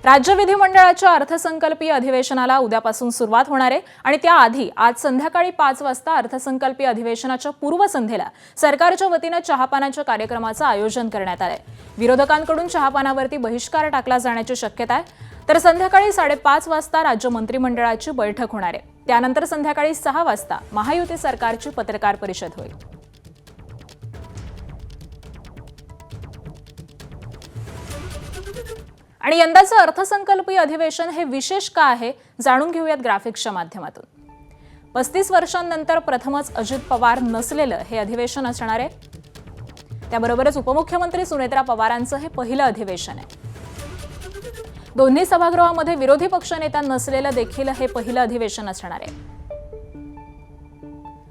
राज्य विधिमंडळाच्या अर्थसंकल्पीय अधिवेशनाला उद्यापासून सुरुवात होणार आहे आणि त्याआधी आज संध्याकाळी 5 वाजता अर्थसंकल्पीय अधिवेशनाच्या पूर्वसंध्येला सरकारच्या वतीने चहापानाच्या कार्यक्रमाचं आयोजन करण्यात आलंय। विरोधकांकडून चहापानावरती बहिष्कार टाकला जाण्याची शक्यता आहे। तर संध्याकाळी 5:30 वाजता राज्य मंत्रिमंडळाची बैठक होणार आहे। त्यानंतर संध्याकाळी 6 वाजता महायुती सरकारची पत्रकार परिषद होईल। आणि यंदाचं अर्थसंकल्पीय अधिवेशन हे विशेष का आहे जाणून घेऊयात ग्राफिक्सच्या माध्यमातून। 35 वर्षांनंतर प्रथमच अजित पवार नसलेलं हे अधिवेशन असणार आहे। त्याबरोबरच उपमुख्यमंत्री सुनेत्रा पवारांचं हे पहिलं अधिवेशन आहे। दोन्ही सभागृहामध्ये विरोधी पक्षनेता नसलेलं देखील हे पहिलं अधिवेशन असणार आहे।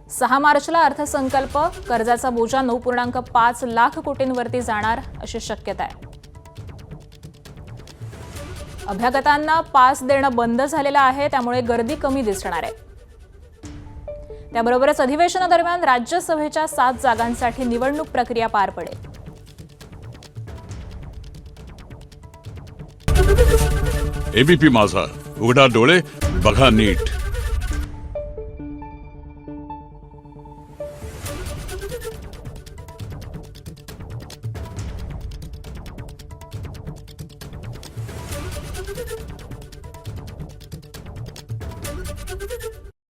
6 मार्चला अर्थसंकल्प कर्जाचा बोजा 9.5 लाख कोटींवरती जाणार अशी शक्यता आहे। अभ्यागतांना पास देणं बंद झालेलं आहे, त्यामुळे गर्दी कमी दिसणार आहे। त्याबरोबरच अधिवेशनादरम्यान राज्यसभेच्या 7 जागांसाठी निवडणूक प्रक्रिया पार पडेल। एबीपी माझा, उघडा डोळे बघा नीट।